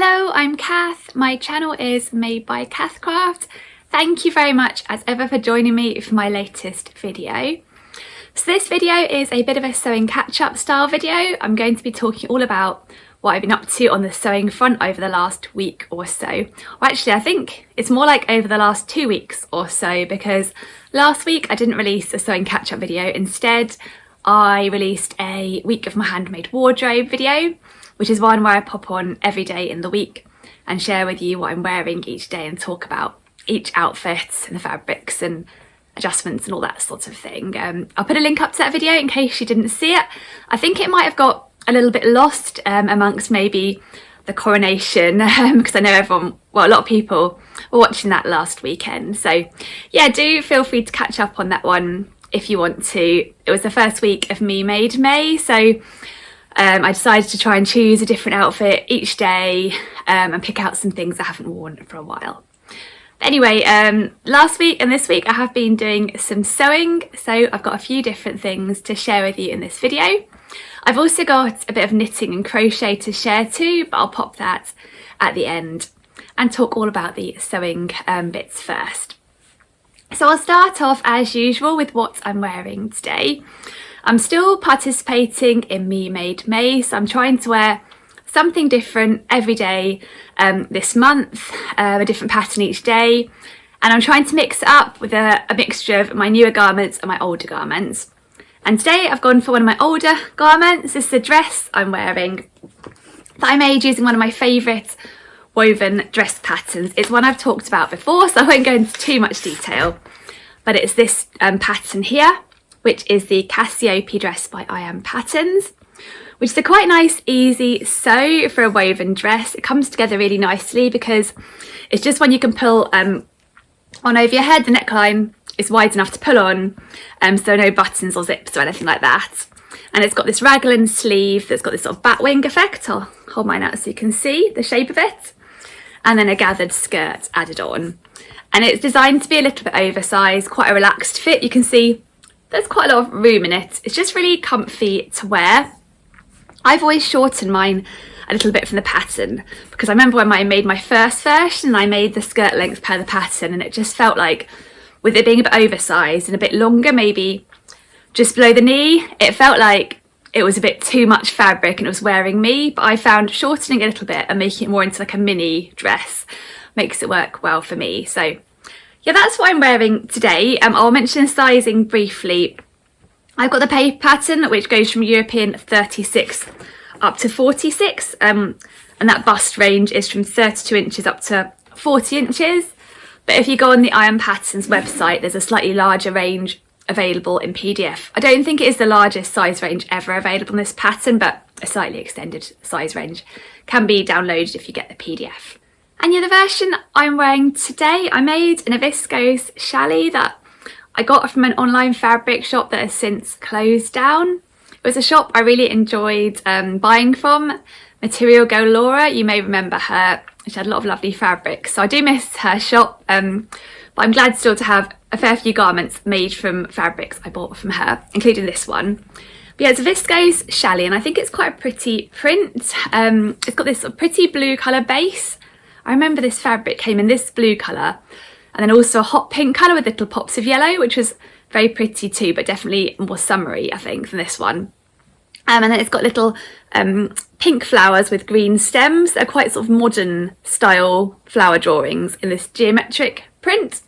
Hello, I'm Cath. My channel is Made by Cath Craft. Thank you very much as ever for joining me for my latest video. So this video is a bit of a sewing catch-up style video. I'm going to be talking all about what I've been up to on the sewing front over the last week or so. Well, actually, I think it's more like over the last 2 weeks or so, because last week I didn't release a sewing catch-up video. Instead, I released a week of my handmade wardrobe video, which is one where I pop on every day in the week and share with you what I'm wearing each day and talk about each outfit and the fabrics and adjustments and all that sort of thing. I'll put a link up to that video in case you didn't see it. I think it might have got a little bit lost amongst maybe the coronation because I know everyone, well, a lot of people were watching that last weekend. So yeah, do feel free to catch up on that one if you want to. It was the first week of Me Made May, so I decided to try and choose a different outfit each day and pick out some things I haven't worn for a while. But anyway, last week and this week I have been doing some sewing, so I've got a few different things to share with you in this video. I've also got a bit of knitting and crochet to share too, but I'll pop that at the end and talk all about the sewing bits first. So I'll start off as usual with what I'm wearing today. I'm still participating in Me Made May, so I'm trying to wear something different every day this month, a different pattern each day, and I'm trying to mix it up with a mixture of my newer garments and my older garments. And today I've gone for one of my older garments. This is a dress I'm wearing that I made using one of my favourite woven dress patterns. It's one I've talked about before, so I won't go into too much detail, but it's this pattern here, which is the Cassiope dress by I Am Patterns, which is a quite nice easy sew for a woven dress. It comes together really nicely because it's just one you can pull on over your head. The neckline is wide enough to pull on, so no buttons or zips or anything like that. And it's got this raglan sleeve that's got this sort of bat wing effect. I'll hold mine out so you can see the shape of it. And then a gathered skirt added on. And it's designed to be a little bit oversized, quite a relaxed fit. You can see there's quite a lot of room in it. It's just really comfy to wear. I've always shortened mine a little bit from the pattern because I remember when I made my first version, I made the skirt length per the pattern, and it just felt like, with it being a bit oversized and a bit longer, maybe just below the knee, it felt like it was a bit too much fabric and it was wearing me. But I found shortening it a little bit and making it more into like a mini dress makes it work well for me. So yeah, that's what I'm wearing today. I'll mention sizing briefly. I've got the paper pattern, which goes from European 36 up to 46, and that bust range is from 32 inches up to 40 inches. But if you go on the I Am Patterns website, there's a slightly larger range available in PDF. I don't think it is the largest size range ever available on this pattern, but a slightly extended size range can be downloaded if you get the PDF. And yeah, the version I'm wearing today, I made in a viscose challis that I got from an online fabric shop that has since closed down. It was a shop I really enjoyed buying from, Material Girl Laura. You may remember her. She had a lot of lovely fabrics, so I do miss her shop, but I'm glad still to have a fair few garments made from fabrics I bought from her, including this one. But yeah, it's a viscose challis, and I think it's quite a pretty print. It's got this sort of pretty blue colour base. I remember this fabric came in this blue colour and then also a hot pink colour with little pops of yellow, which was very pretty too, but definitely more summery, I think, than this one. And then it's got little pink flowers with green stems. They're quite sort of modern style flower drawings in this geometric print,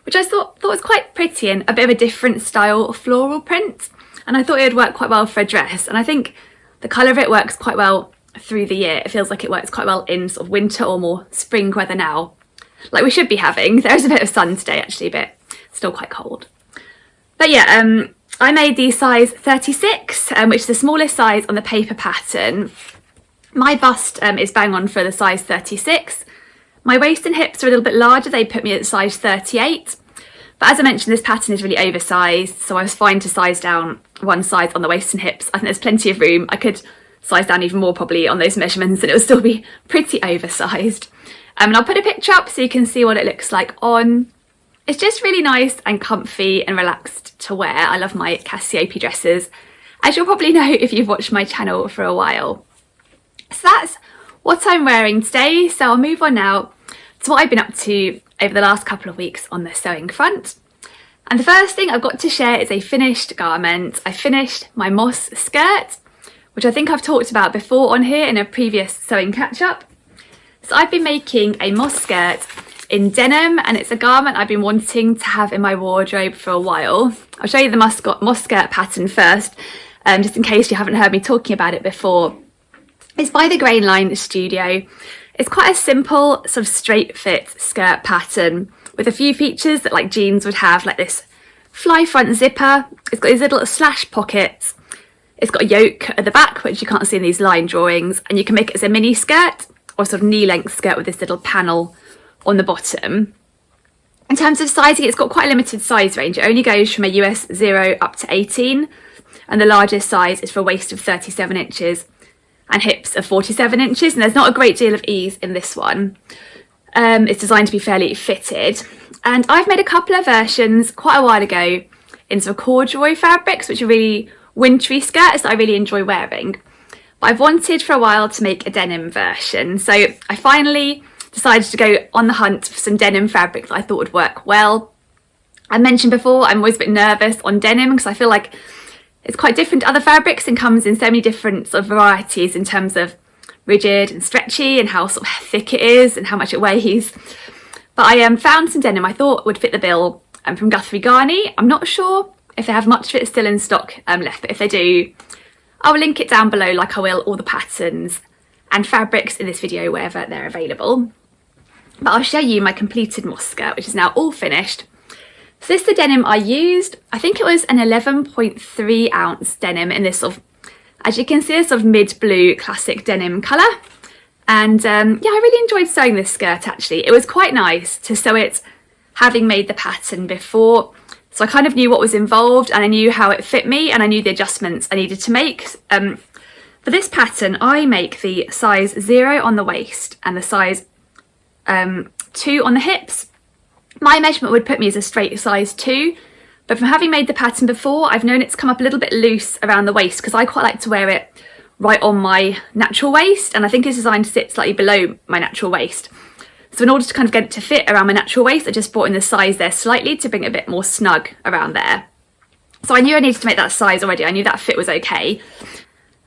which I thought was quite pretty and a bit of a different style floral print. And I thought it would work quite well for a dress. And I think the colour of it works quite well through the year. It feels like it works quite well in sort of winter or more spring weather now, like we should be having. There is a bit of sun today actually, but still quite cold. But yeah, I made the size 36, which is the smallest size on the paper pattern. My bust is bang on for the size 36. My waist and hips are a little bit larger. They put me at size 38. But as I mentioned, this pattern is really oversized, so I was fine to size down one size on the waist and hips. I think there's plenty of room. I could size down even more probably on those measurements and it will still be pretty oversized. And I'll put a picture up so you can see what it looks like on. It's just really nice and comfy and relaxed to wear. I love my Cassiope dresses, as you'll probably know if you've watched my channel for a while. So that's what I'm wearing today. So I'll move on now to what I've been up to over the last couple of weeks on the sewing front. And the first thing I've got to share is a finished garment. I finished my moss skirt, which I think I've talked about before on here in a previous sewing catch-up. So I've been making a moss skirt in denim, and it's a garment I've been wanting to have in my wardrobe for a while. I'll show you the moss skirt pattern first, just in case you haven't heard me talking about it before. It's by the Grain Line Studio. It's quite a simple sort of straight fit skirt pattern with a few features that like jeans would have, like this fly front zipper. It's got these little slash pockets. It's got a yoke at the back, which you can't see in these line drawings, and you can make it as a mini skirt or sort of knee-length skirt with this little panel on the bottom. In terms of sizing, it's got quite a limited size range. It only goes from a US 0 up to 18, and the largest size is for a waist of 37 inches and hips of 47 inches, and there's not a great deal of ease in this one. It's designed to be fairly fitted, and I've made a couple of versions quite a while ago in sort of corduroy fabrics, which are really wintry skirts that I really enjoy wearing. But I've wanted for a while to make a denim version, so I finally decided to go on the hunt for some denim fabric that I thought would work well. I mentioned before I'm always a bit nervous on denim because I feel like it's quite different to other fabrics and comes in so many different sort of varieties in terms of rigid and stretchy and how sort of thick it is and how much it weighs. But I found some denim I thought would fit the bill from Guthrie Ghani. I'm not sure if they have much of it still in stock left, but if they do, I'll link it down below like I will all the patterns and fabrics in this video wherever they're available. But I'll show you my completed moss skirt, which is now all finished. So this is the denim I used. I think it was an 11.3 ounce denim in this sort of, as you can see, a sort of mid-blue classic denim colour. And yeah, I really enjoyed sewing this skirt actually. It was quite nice to sew it having made the pattern before. So I kind of knew what was involved and I knew how it fit me and I knew the adjustments I needed to make. For this pattern, I make the size 0 on the waist and the size 2 on the hips. My measurement would put me as a straight size 2, but from having made the pattern before, I've known it's come up a little bit loose around the waist because I quite like to wear it right on my natural waist, and I think it's designed to sit slightly below my natural waist. So in order to kind of get it to fit around my natural waist, I just brought in the size there slightly to bring it a bit more snug around there. So I knew I needed to make that size already. I knew that fit was okay.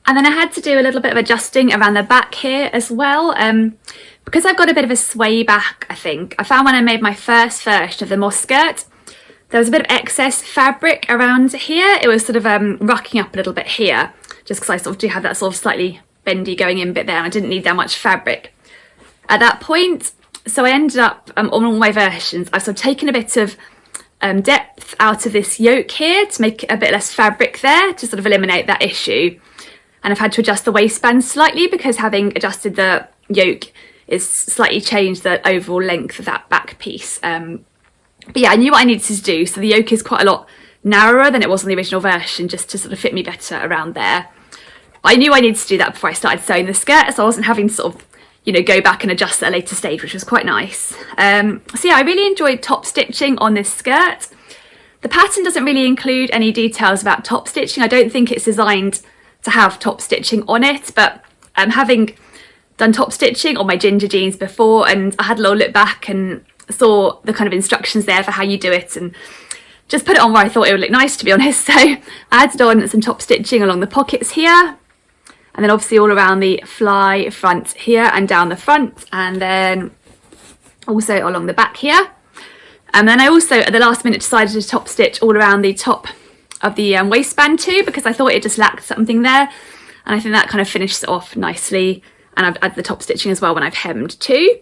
And then I had to do a little bit of adjusting around the back here as well. Because I've got a bit of a sway back, I think. I found when I made my first version of the moss skirt, there was a bit of excess fabric around here. It was sort of rucking up a little bit here, just because I sort of do have that sort of slightly bendy going in bit there, and I didn't need that much fabric at that point. So I ended up, on all my versions, I've sort of taken a bit of depth out of this yoke here to make a bit less fabric there, to sort of eliminate that issue. And I've had to adjust the waistband slightly because having adjusted the yoke is slightly changed the overall length of that back piece. But yeah, I knew what I needed to do. So the yoke is quite a lot narrower than it was on the original version, just to sort of fit me better around there. But I knew I needed to do that before I started sewing the skirt, so I wasn't having to sort of, you know, go back and adjust at a later stage, which was quite nice. So yeah, I really enjoyed top stitching on this skirt. The pattern doesn't really include any details about top stitching. I don't think it's designed to have top stitching on it, but having done top stitching on my ginger jeans before, and I had a little look back and saw the kind of instructions there for how you do it and just put it on where I thought it would look nice, to be honest. So I added on some top stitching along the pockets here, and then obviously all around the fly front here and down the front, and then also along the back here. And then I also at the last minute decided to top stitch all around the top of the waistband too, because I thought it just lacked something there, and I think that kind of finishes it off nicely. And I've added the top stitching as well when I've hemmed too.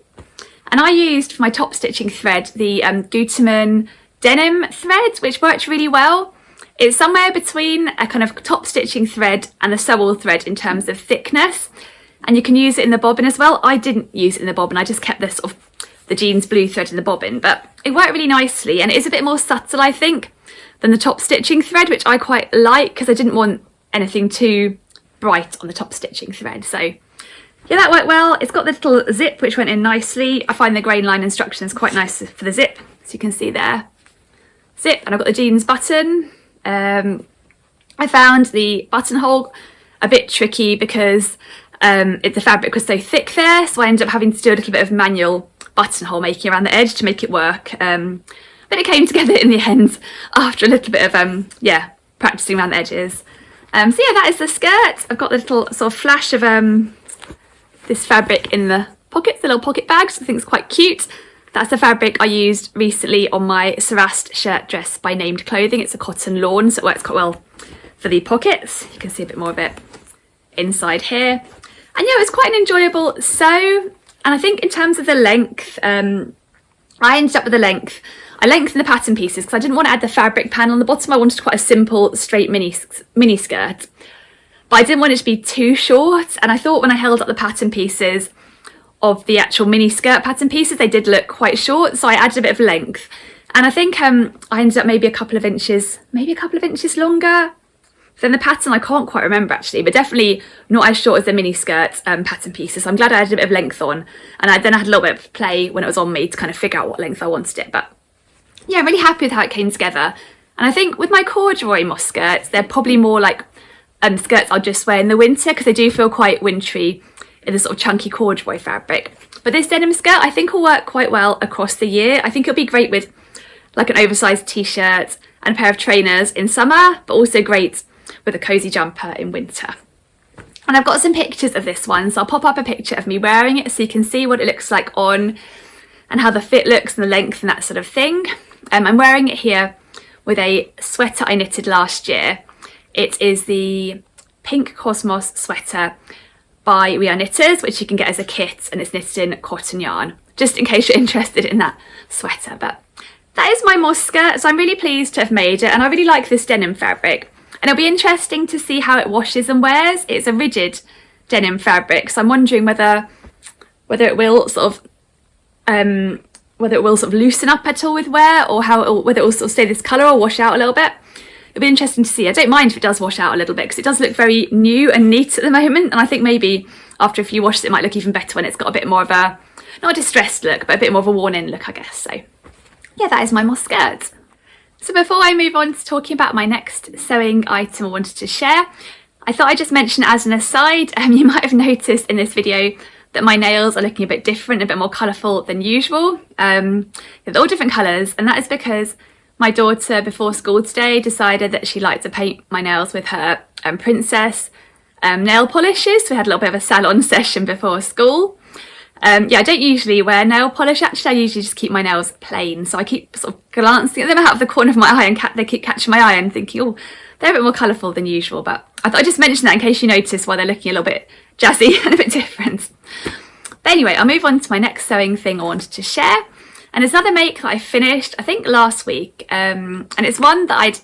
And I used for my top stitching thread the Gutermann denim thread, which worked really well. It's somewhere between a kind of top stitching thread and the sew-all thread in terms of thickness, and you can use it in the bobbin as well. I didn't use it in the bobbin, I just kept this sort of the jeans blue thread in the bobbin, but it worked really nicely, and it is a bit more subtle, I think, than the top stitching thread, which I quite like because I didn't want anything too bright on the top stitching thread. So yeah, that worked well. It's got the little zip which went in nicely. I find the Grain Line instructions quite nice for the zip, so you can see there. Zip, and I've got the jeans button. I found the buttonhole a bit tricky because the fabric was so thick there, so I ended up having to do a little bit of manual buttonhole making around the edge to make it work. But it came together in the end after a little bit of yeah, practicing around the edges. So yeah, that is the skirt. I've got the little sort of flash of this fabric in the pockets, the little pocket bags. I think it's quite cute. That's the fabric I used recently on my Sarast shirt dress by Named Clothing. It's a cotton lawn, so it works quite well for the pockets. You can see a bit more of it inside here. And yeah, it was quite an enjoyable sew. And I think in terms of the length, I ended up with the length. I lengthened the pattern pieces because I didn't want to add the fabric panel on the bottom. I wanted quite a simple, straight mini skirt. But I didn't want it to be too short. And I thought when I held up the pattern pieces of the actual mini skirt pattern pieces, they did look quite short. So I added a bit of length. And I think I ended up maybe a couple of inches longer than the pattern. I can't quite remember actually, but definitely not as short as the mini skirt pattern pieces. So I'm glad I added a bit of length on. And then I had a little bit of play when it was on me to kind of figure out what length I wanted it. But yeah, I'm really happy with how it came together. And I think with my corduroy moss skirts, they're probably more like skirts I'll just wear in the winter because they do feel quite wintry in the sort of chunky corduroy fabric. But this denim skirt I think will work quite well across the year. I think it'll be great with like an oversized t-shirt and a pair of trainers in summer, but also great with a cozy jumper in winter. And I've got some pictures of this one, so I'll pop up a picture of me wearing it so you can see what it looks like on and how the fit looks and the length and that sort of thing. I'm wearing it here with a sweater I knitted last year. It is the Pink Cosmos sweater by We Are Knitters, which you can get as a kit, and it's knitted in cotton yarn, just in case you're interested in that sweater. But that is my moss skirt, so I'm really pleased to have made it, and I really like this denim fabric. And it'll be interesting to see how it washes and wears. It's a rigid denim fabric, so I'm wondering whether it will sort of loosen up at all with wear, or whether it will sort of stay this colour or wash out a little bit. It'll be interesting to see. I don't mind if it does wash out a little bit because it does look very new and neat at the moment, and I think maybe after a few washes it might look even better when it's got a bit more of a, not a distressed look, but a bit more of a worn in look, I guess. So yeah, that is my moss skirt. So before I move on to talking about my next sewing item I wanted to share, I thought I'd just mention as an aside, you might have noticed in this video that my nails are looking a bit different, a bit more colourful than usual. They're all different colours, and that is because my daughter before school today decided that she liked to paint my nails with her princess nail polishes. So we had a little bit of a salon session before school. Yeah, I don't usually wear nail polish actually. I usually just keep my nails plain. So I keep sort of glancing at them out of the corner of my eye, and they keep catching my eye and thinking, oh, they're a bit more colourful than usual. But I thought I'd just mention that in case you notice why they're looking a little bit jazzy and a bit different. But anyway, I'll move on to my next sewing thing I wanted to share. And it's another make that I finished, I think last week. And it's one that I'd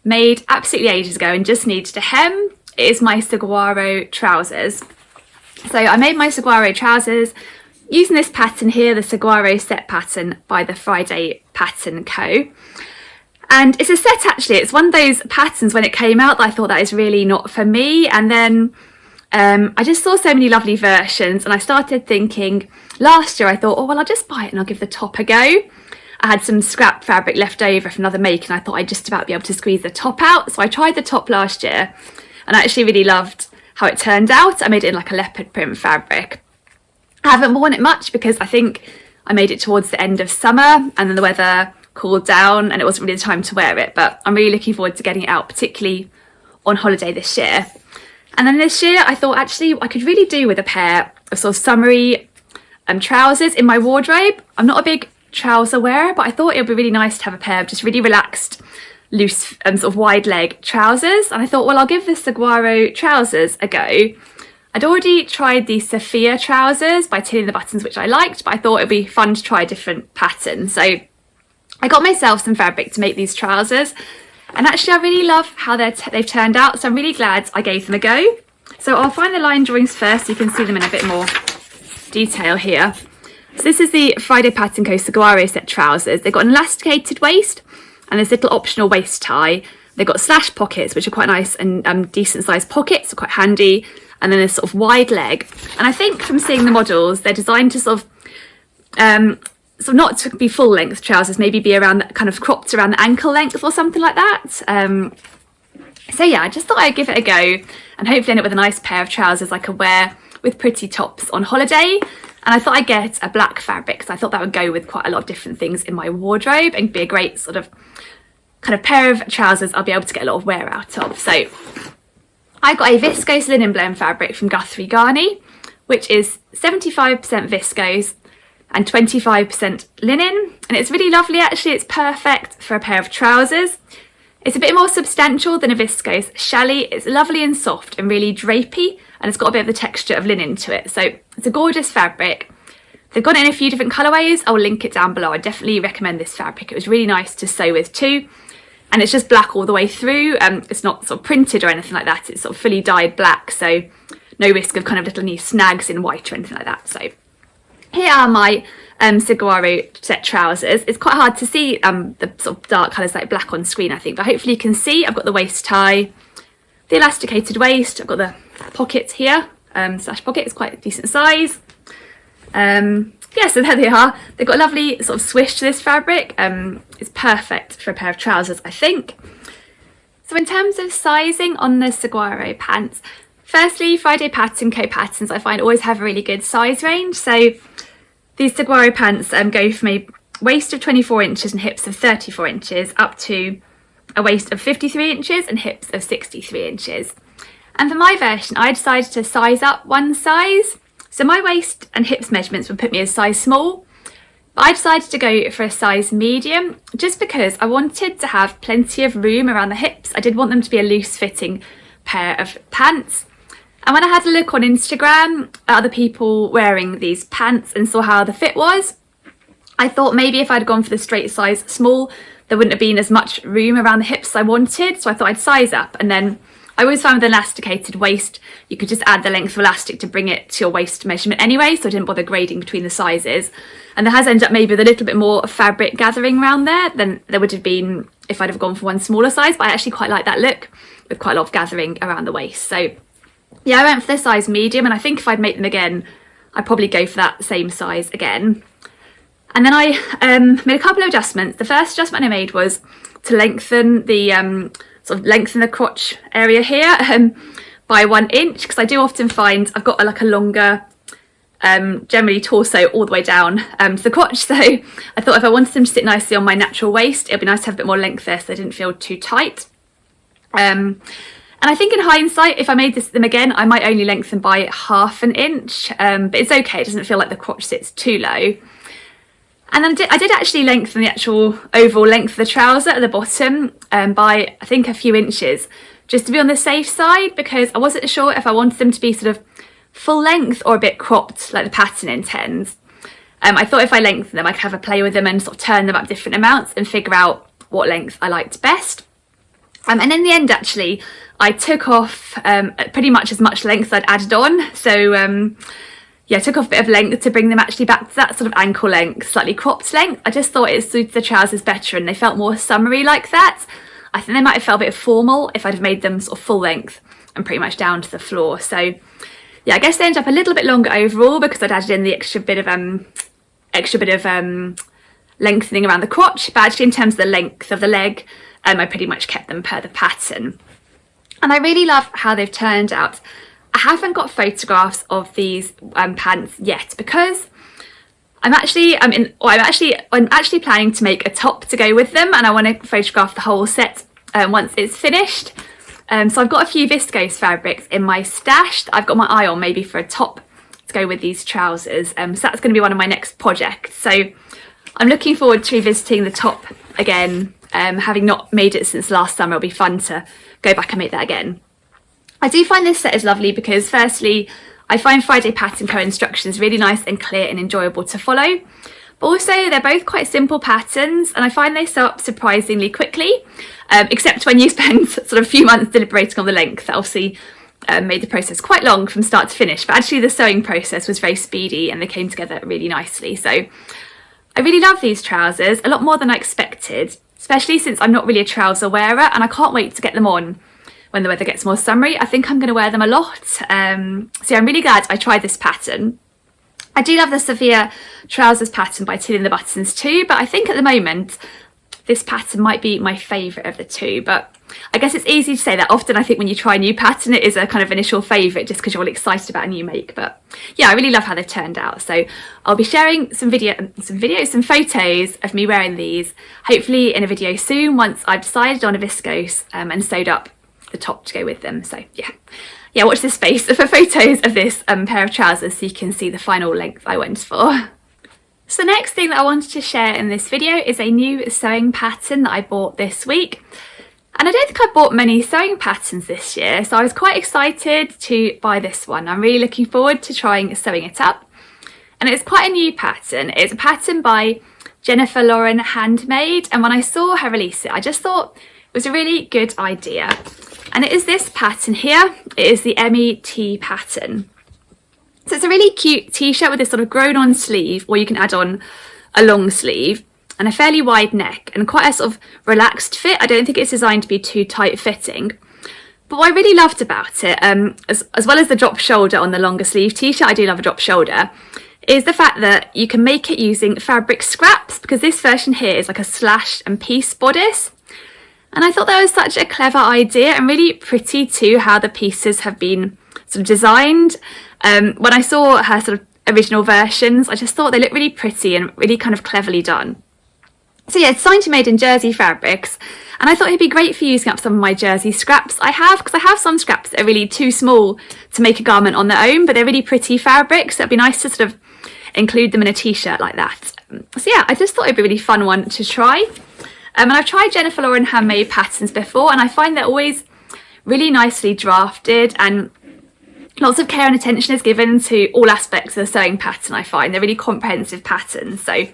made absolutely ages ago and just needed a hem. It is my Saguaro trousers. So I made my Saguaro trousers using this pattern here, the Saguaro set pattern by the Friday Pattern Co. And it's a set actually. It's one of those patterns when it came out that I thought that is really not for me. And then I just saw so many lovely versions, and I started thinking, last year I thought, oh well, I'll just buy it and I'll give the top a go. I had some scrap fabric left over from another make, and I thought I'd just about be able to squeeze the top out. So I tried the top last year and I actually really loved how it turned out. I made it in like a leopard print fabric. I haven't worn it much because I think I made it towards the end of summer and then the weather cooled down and it wasn't really the time to wear it, but I'm really looking forward to getting it out, particularly on holiday this year. And then this year I thought actually I could really do with a pair of sort of summery trousers in my wardrobe. I'm not a big trouser wearer, but I thought it would be really nice to have a pair of just really relaxed, loose sort of wide leg trousers. And I thought, well, I'll give the Saguaro trousers a go. I'd already tried the Sophia trousers by Tilling the Buttons, which I liked, but I thought it'd be fun to try a different pattern. So I got myself some fabric to make these trousers. And actually I really love how they've turned out, so I'm really glad I gave them a go. So I'll find the line drawings first so you can see them in a bit more detail here. So this is the Friday Pattern Co Saguaro set trousers. They've got an elasticated waist and this little optional waist tie. They've got slash pockets, which are quite nice, and decent sized pockets, are quite handy. And then this sort of wide leg. And I think from seeing the models, they're designed to sort of not to be full length trousers, maybe be around that kind of cropped around the ankle length or something like that. So yeah, I just thought I'd give it a go and hopefully end up with a nice pair of trousers I could wear with pretty tops on holiday, and I thought I'd get a black fabric because I thought that would go with quite a lot of different things in my wardrobe and be a great sort of kind of pair of trousers I'll be able to get a lot of wear out of. So I got a viscose linen blend fabric from Guthrie Ghani, which is 75% viscose and 25% linen, and it's really lovely actually. It's perfect for a pair of trousers. It's a bit more substantial than a viscose challis. It's lovely and soft and really drapey, and it's got a bit of the texture of linen to it. So it's a gorgeous fabric. They've got it in a few different colourways. I'll link it down below. I definitely recommend this fabric. It was really nice to sew with too. And it's just black all the way through. It's not sort of printed or anything like that. It's sort of fully dyed black, so no risk of kind of little any snags in white or anything like that. So here are my Saguaro set trousers. It's quite hard to see the sort of dark colours like black on screen, I think, but hopefully you can see. I've got the waist tie, the elasticated waist. I've got the pocket here, slash pocket. It's quite a decent size. Yeah, so there they are. They've got a lovely sort of swish to this fabric. It's perfect for a pair of trousers, I think. So in terms of sizing on the Saguaro pants, firstly, Friday Pattern Co patterns I find always have a really good size range. So these Saguaro pants go from a waist of 24 inches and hips of 34 inches up to a waist of 53 inches and hips of 63 inches. And for my version, I decided to size up one size. So my waist and hips measurements would put me as size small, but I decided to go for a size medium just because I wanted to have plenty of room around the hips. I did want them to be a loose fitting pair of pants. And when I had a look on Instagram at other people wearing these pants and saw how the fit was, I thought maybe if I'd gone for the straight size small, there wouldn't have been as much room around the hips as I wanted. So I thought I'd size up, and then I always found with an elasticated waist, you could just add the length of elastic to bring it to your waist measurement anyway, so I didn't bother grading between the sizes. And there has ended up maybe with a little bit more fabric gathering around there than there would have been if I'd have gone for one smaller size, but I actually quite like that look with quite a lot of gathering around the waist. So yeah, I went for the size medium, and I think if I'd make them again, I'd probably go for that same size again. And then I made a couple of adjustments. The first adjustment I made was to lengthen the lengthen the crotch area here by 1 inch, because I do often find I've got like a longer generally torso all the way down to the crotch, so I thought if I wanted them to sit nicely on my natural waist, it'd be nice to have a bit more length there so they didn't feel too tight. And I think in hindsight, if I made them again, I might only lengthen by ½ inch, but it's okay, it doesn't feel like the crotch sits too low. And then I did actually lengthen the actual overall length of the trouser at the bottom by, I think, a few inches, just to be on the safe side, because I wasn't sure if I wanted them to be sort of full length or a bit cropped like the pattern intends. I thought if I lengthened them, I could have a play with them and sort of turn them up different amounts and figure out what length I liked best. And in the end, actually, I took off pretty much as much length as I'd added on. So yeah, I took off a bit of length to bring them actually back to that sort of ankle length, slightly cropped length. I just thought it suited the trousers better and they felt more summery like that. I think they might have felt a bit formal if I'd have made them sort of full length and pretty much down to the floor. So yeah, I guess they ended up a little bit longer overall because I'd added in the extra bit of lengthening around the crotch, but actually in terms of the length of the leg, I pretty much kept them per the pattern. And I really love how they've turned out. I haven't got photographs of these pants yet because I'm actually planning to make a top to go with them, and I want to photograph the whole set once it's finished. So I've got a few viscose fabrics in my stash that I've got my eye on maybe for a top to go with these trousers. So that's going to be one of my next projects. So I'm looking forward to revisiting the top again. Having not made it since last summer, it'll be fun to go back and make that again. I do find this set is lovely because firstly, I find Friday Pattern Co instructions really nice and clear and enjoyable to follow. But also they're both quite simple patterns and I find they sew up surprisingly quickly, except when you spend sort of a few months deliberating on the length. That obviously made the process quite long from start to finish, but actually the sewing process was very speedy and they came together really nicely. So I really love these trousers, a lot more than I expected, especially since I'm not really a trouser wearer and I can't wait to get them on when the weather gets more summery. I think I'm going to wear them a lot. So yeah, I'm really glad I tried this pattern. I do love the severe trousers pattern by Tilling the Buttons too, but I think at the moment this pattern might be my favourite of the two, but I guess it's easy to say that. Often I think when you try a new pattern, it is a kind of initial favourite just because you're all excited about a new make. But yeah, I really love how they've turned out. So I'll be sharing some photos of me wearing these, hopefully in a video soon once I've decided on a viscose and sewed up the top to go with them. So yeah, watch this space for photos of this pair of trousers so you can see the final length I went for. So the next thing that I wanted to share in this video is a new sewing pattern that I bought this week. And I don't think I bought many sewing patterns this year, so I was quite excited to buy this one. I'm really looking forward to trying sewing it up. And it's quite a new pattern. It's a pattern by Jennifer Lauren Handmade, and when I saw her release it, I just thought it was a really good idea. And it is this pattern here. It is the MET pattern. So it's a really cute t-shirt with this sort of grown-on sleeve, or you can add on a long sleeve, and a fairly wide neck, and quite a sort of relaxed fit. I don't think it's designed to be too tight-fitting. But what I really loved about it, as well as the drop shoulder on the longer sleeve t-shirt, I do love a drop shoulder, is the fact that you can make it using fabric scraps, because this version here is like a slash and piece bodice. And I thought that was such a clever idea, and really pretty too, how the pieces have been sort of designed. When I saw her sort of original versions, I just thought they looked really pretty and really kind of cleverly done. So yeah, it's designed to be made in jersey fabrics, and I thought it'd be great for using up some of my jersey scraps I have, because I have some scraps that are really too small to make a garment on their own, but they're really pretty fabrics, so it'd be nice to sort of include them in a t-shirt like that. So yeah, I just thought it'd be a really fun one to try. And I've tried Jennifer Lauren Handmade patterns before, and I find they're always really nicely drafted, and lots of care and attention is given to all aspects of the sewing pattern. I find they're really comprehensive patterns. So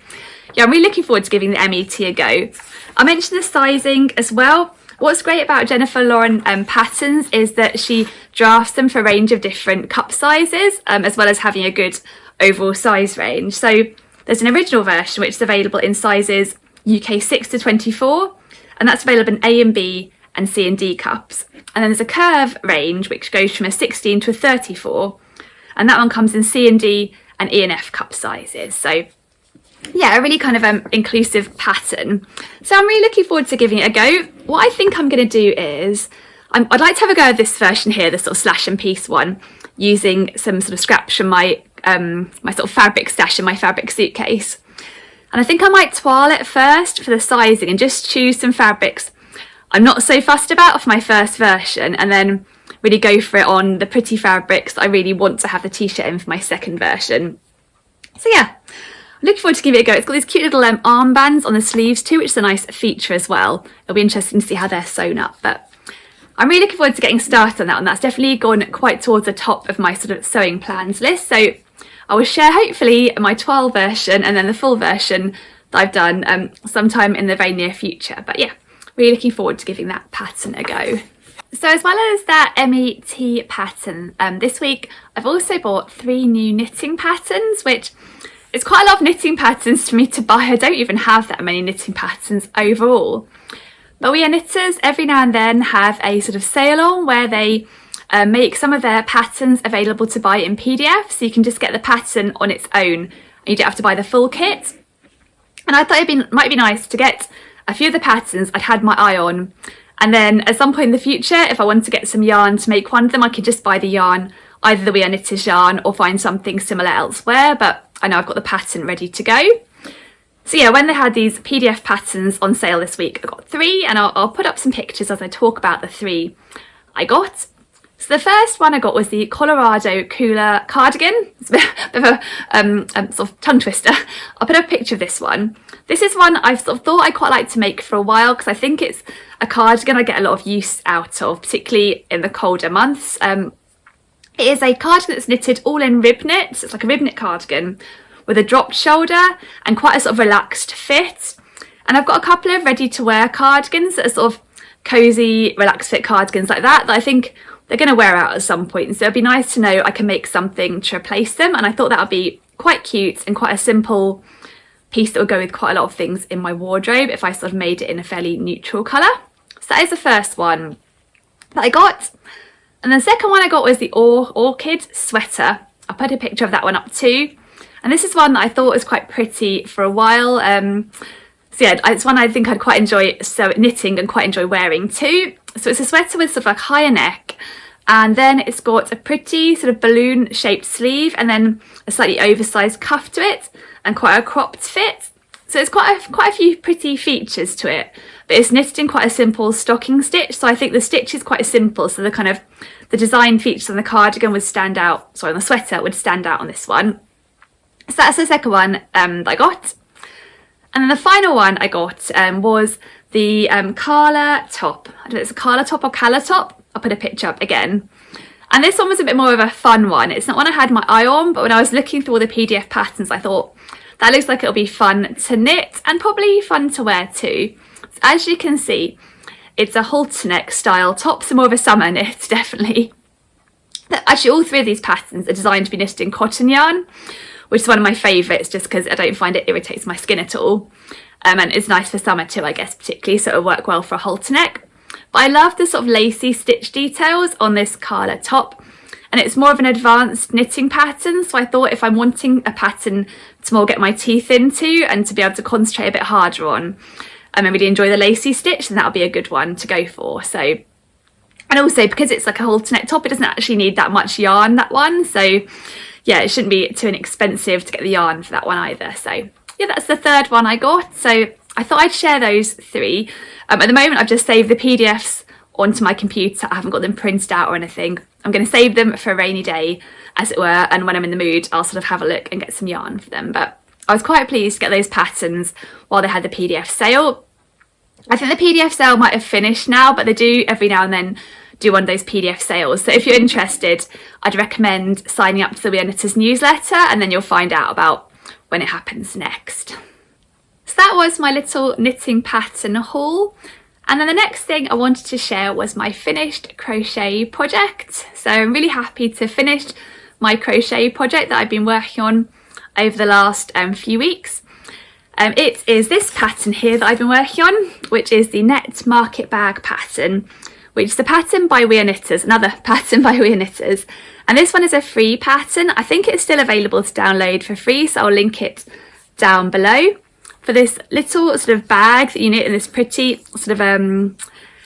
yeah, I'm really looking forward to giving the MET a go. I mentioned the sizing as well. What's great about Jennifer Lauren patterns is that she drafts them for a range of different cup sizes, as well as having a good overall size range. So there's an original version which is available in sizes UK 6 to 24, and that's available in A and B and C and D cups. And then there's a curve range which goes from a 16 to a 34, and that one comes in C and D and E and F cup sizes. So yeah, a really kind of inclusive pattern. So I'm really looking forward to giving it a go. What I think I'm going to do is I'd like to have a go at this version here, the sort of slash and piece one, using some sort of scraps from my my sort of fabric stash in my fabric suitcase. And I think I might toile it first for the sizing and just choose some fabrics I'm not so fussed about for my first version, and then really go for it on the pretty fabrics that I really want to have the t-shirt in for my second version. So yeah, I'm looking forward to giving it a go. It's got these cute little armbands on the sleeves too, which is a nice feature as well. It'll be interesting to see how they're sewn up, but I'm really looking forward to getting started on that one. That's definitely gone quite towards the top of my sort of sewing plans list. So I will share hopefully my toile version and then the full version that I've done sometime in the very near future. But yeah, really looking forward to giving that pattern a go. So as well as that MET pattern, this week I've also bought 3 new knitting patterns, which is quite a lot of knitting patterns for me to buy. I don't even have that many knitting patterns overall. But We Are Knitters every now and then have a sort of sale on where they make some of their patterns available to buy in PDF, so you can just get the pattern on its own and you don't have to buy the full kit. And I thought it might be nice to get a few of the patterns I'd had my eye on, and then at some point in the future, if I wanted to get some yarn to make one of them, I could just buy the yarn, either the We Are Knitters yarn or find something similar elsewhere, but I know I've got the pattern ready to go. So yeah, when they had these PDF patterns on sale this week, I got 3, and I'll put up some pictures as I talk about the 3 I got. So the first one I got was the Colorado Cooler cardigan. It's a bit of a sort of tongue twister. I'll put up a picture of this one. This is one I've sort of thought I'd quite like to make for a while, because I think it's a cardigan I get a lot of use out of, particularly in the colder months. It is a cardigan that's knitted all in rib knit. So it's like a rib knit cardigan with a dropped shoulder and quite a sort of relaxed fit. And I've got a couple of ready to wear cardigans that are sort of cosy, relaxed fit cardigans like that I think they're going to wear out at some point. So it'd be nice to know I can make something to replace them. And I thought that would be quite cute and quite a simple piece that would go with quite a lot of things in my wardrobe if I sort of made it in a fairly neutral colour. So that is the first one that I got. And the second one I got was the Orchid sweater. I'll put a picture of that one up too. And this is one that I thought was quite pretty for a while. So yeah, it's one I think I'd quite enjoy knitting and quite enjoy wearing too. So it's a sweater with sort of like higher neck, and then it's got a pretty sort of balloon shaped sleeve and then a slightly oversized cuff to it and quite a cropped fit. So it's quite a few pretty features to it, but it's knitted in quite a simple stocking stitch. So I think the stitch is quite simple, so the design features on the cardigan would stand out, sorry, on the sweater would stand out on this one. So that's the second one that I got. And then the final one I got was the Carla top. I don't know if it's a Carla top or Cala top. I'll put a picture up again. And this one was a bit more of a fun one. It's not one I had my eye on, but when I was looking through all the PDF patterns, I thought that looks like it'll be fun to knit and probably fun to wear too. So as you can see, it's a halter neck style top, so more of a summer knit, definitely. Actually, all three of these patterns are designed to be knitted in cotton yarn, which is one of my favourites just because I don't find it irritates my skin at all. And it's nice for summer too, I guess, particularly, so it'll work well for a halter neck. But I love the sort of lacy stitch details on this Carla top, and it's more of an advanced knitting pattern, so I thought if I'm wanting a pattern to more get my teeth into and to be able to concentrate a bit harder on, and really enjoy the lacy stitch, then that'll be a good one to go for. So, and also because it's like a halter neck top, it doesn't actually need that much yarn, that one, so yeah, it shouldn't be too inexpensive to get the yarn for that one either. So yeah, that's the third one I got. So I thought I'd share those three. At the moment I've just saved the PDFs onto my computer. I haven't got them printed out or anything. I'm going to save them for a rainy day, as it were, and when I'm in the mood I'll sort of have a look and get some yarn for them. But I was quite pleased to get those patterns while they had the PDF sale. I think the PDF sale might have finished now, but they do every now and then do one of those PDF sales. So if you're interested, I'd recommend signing up to the We Are Knitters newsletter, and then you'll find out about when it happens next. So that was my little knitting pattern haul. And then the next thing I wanted to share was my finished crochet project. So I'm really happy to finish my crochet project that I've been working on over the last few weeks. It is this pattern here that I've been working on, which is the Net Market Bag pattern, which is a pattern by We Are Knitters, another pattern by We Are Knitters. And this one is a free pattern. I think it's still available to download for free, so I'll link it down below. For this little sort of bag that you knit in this pretty sort of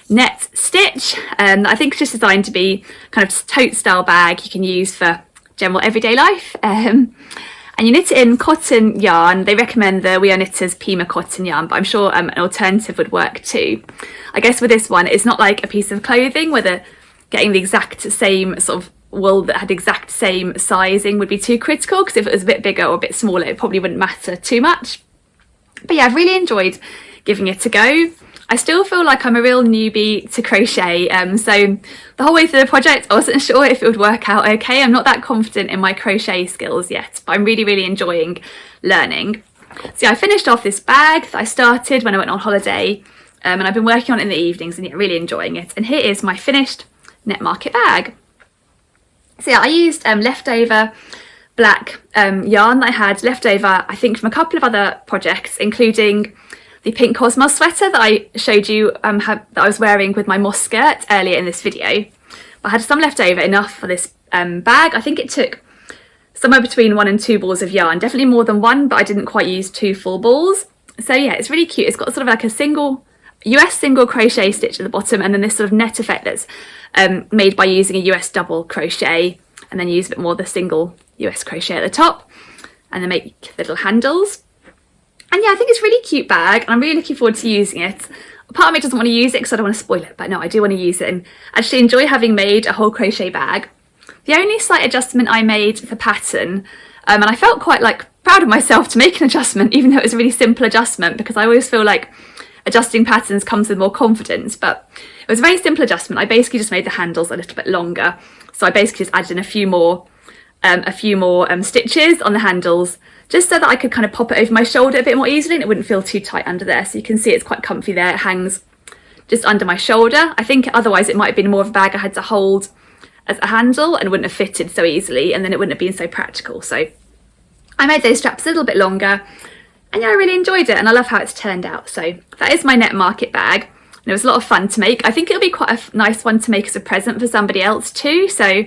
net stitch, I think it's just designed to be kind of tote style bag you can use for general everyday life. And you knit it in cotton yarn. They recommend the We Are Knitters Pima cotton yarn, but I'm sure an alternative would work too. I guess with this one, it's not like a piece of clothing where getting the exact same sort of wool that had exact same sizing would be too critical, because if it was a bit bigger or a bit smaller, it probably wouldn't matter too much. But yeah, I've really enjoyed giving it a go. I still feel like I'm a real newbie to crochet, so the whole way through the project I wasn't sure if it would work out okay. I'm not that confident in my crochet skills yet, but I'm really enjoying learning. So yeah, I finished off this bag that I started when I went on holiday, and I've been working on it in the evenings and yeah, really enjoying it. And here is my finished Net Market bag. So yeah, I used leftover black yarn that I had left over, I think, from a couple of other projects, including the pink Cosmos sweater that I showed you that I was wearing with my moss skirt earlier in this video. But I had some left over, enough for this bag. I think it took somewhere between 1 and 2 balls of yarn, definitely more than 1, but I didn't quite use 2 full balls. So yeah, it's really cute. It's got sort of like a US single crochet stitch at the bottom, and then this sort of net effect that's made by using a US double crochet, and then use a bit more of the single US crochet at the top, and then make the little handles. And yeah, I think it's a really cute bag, and I'm really looking forward to using it. Part of me doesn't want to use it because I don't want to spoil it, but no, I do want to use it and actually enjoy having made a whole crochet bag. The only slight adjustment I made to the pattern, and I felt quite like proud of myself to make an adjustment, even though it was a really simple adjustment, because I always feel like adjusting patterns comes with more confidence, but it was a very simple adjustment. I basically just made the handles a little bit longer, so I basically just added in a few more stitches on the handles, just so that I could kind of pop it over my shoulder a bit more easily and it wouldn't feel too tight under there. So you can see it's quite comfy there. It hangs just under my shoulder. I think otherwise it might have been more of a bag I had to hold as a handle and wouldn't have fitted so easily, and then it wouldn't have been so practical. So I made those straps a little bit longer, and yeah, I really enjoyed it and I love how it's turned out. So that is my Net Market bag, and it was a lot of fun to make. I think it'll be quite a nice one to make as a present for somebody else too. So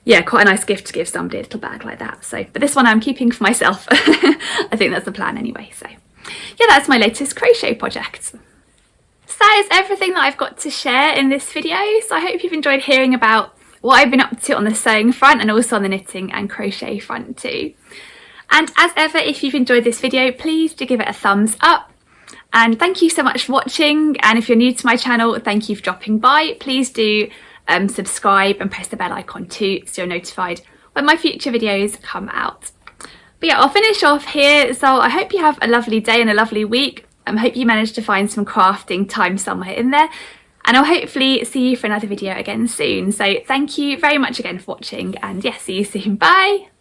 yeah, quite a nice gift to give somebody, a little bag like that. So, but this one I'm keeping for myself. I think that's the plan anyway. So yeah, that's my latest crochet project. So that is everything that I've got to share in this video. So I hope you've enjoyed hearing about what I've been up to on the sewing front and also on the knitting and crochet front too. And as ever, if you've enjoyed this video, please do give it a thumbs up. And thank you so much for watching. And if you're new to my channel, thank you for dropping by. Please do subscribe and press the bell icon too, so you're notified when my future videos come out. But yeah, I'll finish off here. So I hope you have a lovely day and a lovely week. I hope you managed to find some crafting time somewhere in there. And I'll hopefully see you for another video again soon. So thank you very much again for watching, and yeah, see you soon. Bye!